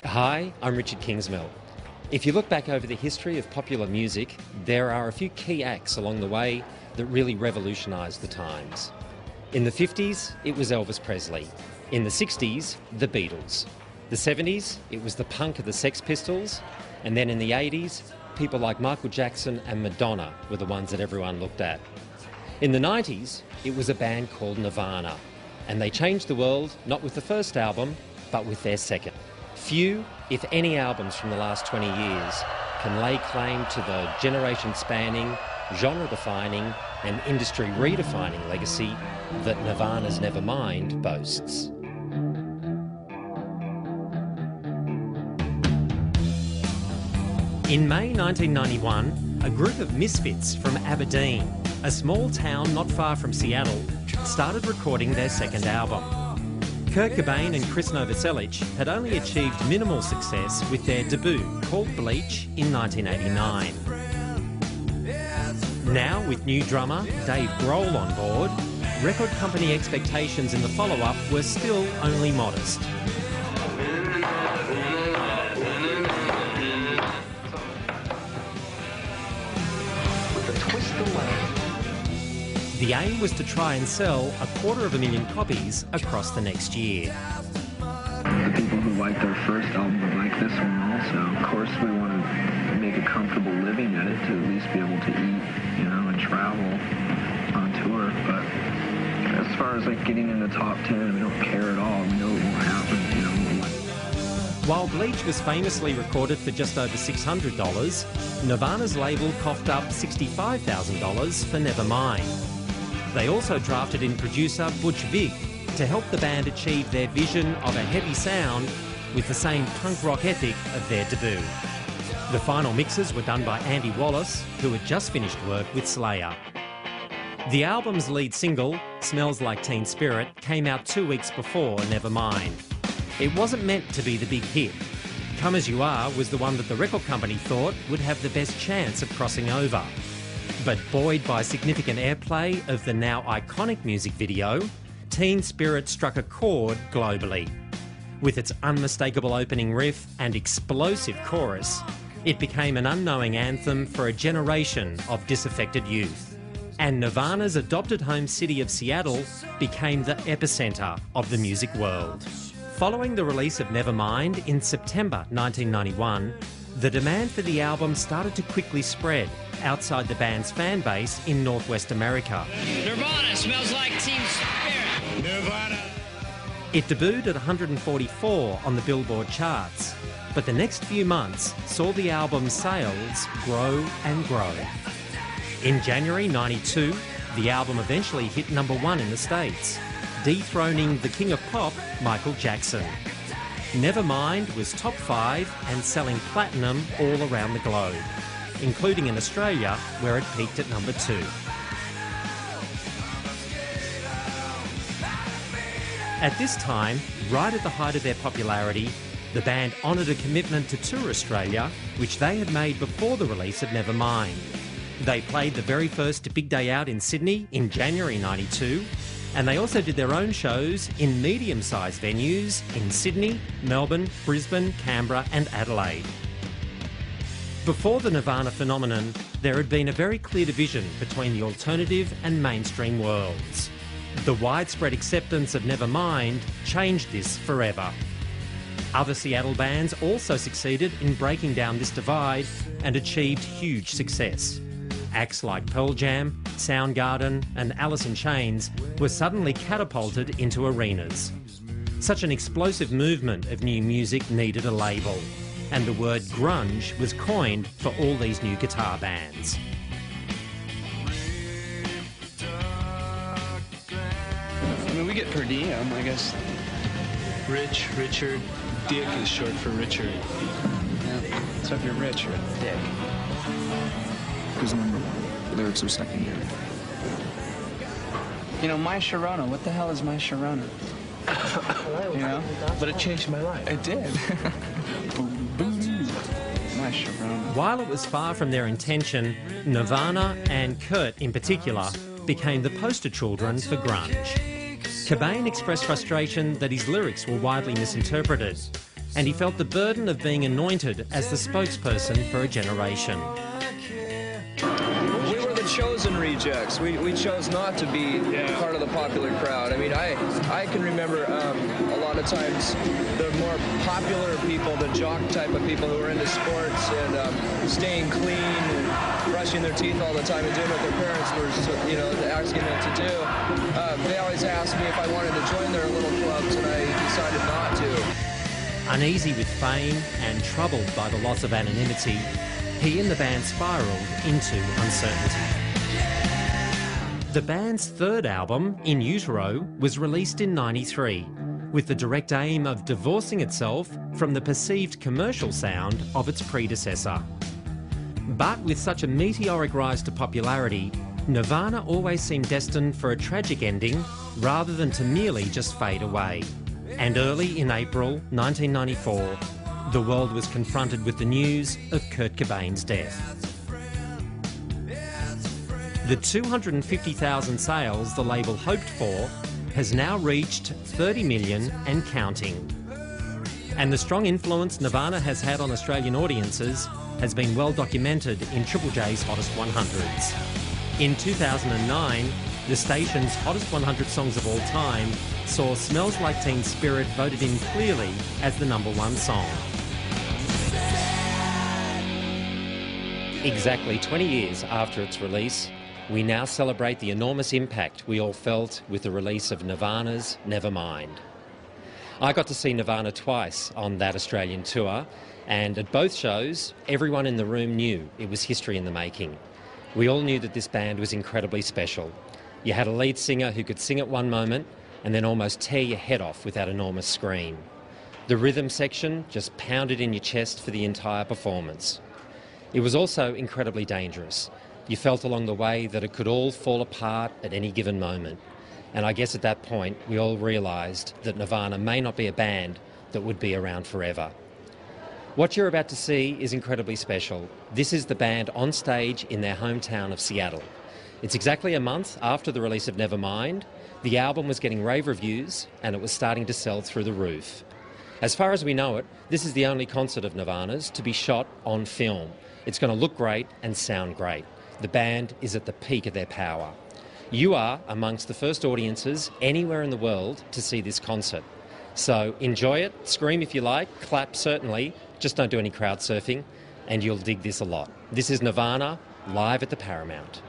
Hi, I'm Richard Kingsmill. If you look back over the history of popular music, there are a few key acts along the way that really revolutionised the times. In the 50s, it was Elvis Presley. In the 60s, the Beatles. The 70s, it was the punk of the Sex Pistols. And then in the 80s, people like Michael Jackson and Madonna were the ones that everyone looked at. In the 90s, it was a band called Nirvana. And they changed the world, not with the first album, but with their second. Few, if any, albums from the last 20 years can lay claim to the generation-spanning, genre-defining and industry-redefining legacy that Nirvana's Nevermind boasts. In May 1991, a group of misfits from Aberdeen, a small town not far from Seattle, started recording their second album. Kurt Cobain and Chris Novoselic had only achieved minimal success with their debut, called Bleach, in 1989. Now, with new drummer Dave Grohl on board, record company expectations in the follow-up were still only modest. The aim was to try and sell 250,000 copies across the next year. The people who liked our first album would like this one also. Of course, we want to make a comfortable living at it to at least be able to eat, and travel on tour. But as far as getting in the top 10, we don't care at all. We know it won't happen, While Bleach was famously recorded for just over $600, Nirvana's label coughed up $65,000 for Nevermind. They also drafted in producer Butch Vig to help the band achieve their vision of a heavy sound with the same punk rock ethic of their debut. The final mixes were done by Andy Wallace, who had just finished work with Slayer. The album's lead single, Smells Like Teen Spirit, came out 2 weeks before Nevermind. It wasn't meant to be the big hit. Come As You Are was the one that the record company thought would have the best chance of crossing over. But buoyed by significant airplay of the now iconic music video, Teen Spirit struck a chord globally. With its unmistakable opening riff and explosive chorus, it became an unknowing anthem for a generation of disaffected youth. And Nirvana's adopted home city of Seattle became the epicentre of the music world. Following the release of Nevermind in September 1991, the demand for the album started to quickly spread outside the band's fan base in Northwest America. Nirvana smells like Teen Spirit. Nirvana. It debuted at 144 on the Billboard charts, but the next few months saw the album's sales grow and grow. In January '92, the album eventually hit #1 in the States, dethroning the king of pop, Michael Jackson. Nevermind was top 5 and selling platinum all around the globe, including in Australia, where it peaked at #2. At this time, right at the height of their popularity, the band honoured a commitment to tour Australia, which they had made before the release of Nevermind. They played the very first Big Day Out in Sydney in January '92, and they also did their own shows in medium-sized venues in Sydney, Melbourne, Brisbane, Canberra and Adelaide. Before the Nirvana phenomenon, there had been a very clear division between the alternative and mainstream worlds. The widespread acceptance of Nevermind changed this forever. Other Seattle bands also succeeded in breaking down this divide and achieved huge success. Acts like Pearl Jam, Soundgarden and Alice in Chains were suddenly catapulted into arenas. Such an explosive movement of new music needed a label, and the word grunge was coined for all these new guitar bands. I mean, we get per diem, I guess. Rich, Richard, Dick is short for Richard. Yeah. So if you're rich, you're a dick. Because remember, lyrics are secondary. My Sharona, what the hell is my Sharona? But it changed my life. It did. My Sharona. While it was far from their intention, Nirvana and Kurt in particular became the poster children for grunge. Cobain expressed frustration that his lyrics were widely misinterpreted, and he felt the burden of being anointed as the spokesperson for a generation. We were the chosen rejects. We chose not to be part of the popular crowd. I mean, I can remember a lot of times the more popular people, the jock type of people who were into sports and staying clean and brushing their teeth all the time and doing what their parents were, you know, asking them to do. They always asked me if I wanted to join their little clubs, and I decided not to. Uneasy with fame and troubled by the loss of anonymity, he and the band spiralled into uncertainty. The band's third album, In Utero, was released in '93, with the direct aim of divorcing itself from the perceived commercial sound of its predecessor. But with such a meteoric rise to popularity, Nirvana always seemed destined for a tragic ending rather than to merely just fade away. And early in April 1994, the world was confronted with the news of Kurt Cobain's death. The 250,000 sales the label hoped for has now reached 30 million and counting. And the strong influence Nirvana has had on Australian audiences has been well documented in Triple J's Hottest 100s. In 2009, the station's Hottest 100 Songs of All Time saw Smells Like Teen Spirit voted in clearly as the #1 song. Exactly 20 years after its release, we now celebrate the enormous impact we all felt with the release of Nirvana's Nevermind. I got to see Nirvana twice on that Australian tour, and at both shows, everyone in the room knew it was history in the making. We all knew that this band was incredibly special. You had a lead singer who could sing at one moment and then almost tear your head off with that enormous scream. The rhythm section just pounded in your chest for the entire performance. It was also incredibly dangerous. You felt along the way that it could all fall apart at any given moment. And I guess at that point, we all realised that Nirvana may not be a band that would be around forever. What you're about to see is incredibly special. This is the band on stage in their hometown of Seattle. It's exactly a month after the release of Nevermind. The album was getting rave reviews and it was starting to sell through the roof. As far as we know it, this is the only concert of Nirvana's to be shot on film. It's going to look great and sound great. The band is at the peak of their power. You are amongst the first audiences anywhere in the world to see this concert. So enjoy it, scream if you like, clap certainly, just don't do any crowd surfing, and you'll dig this a lot. This is Nirvana, live at the Paramount.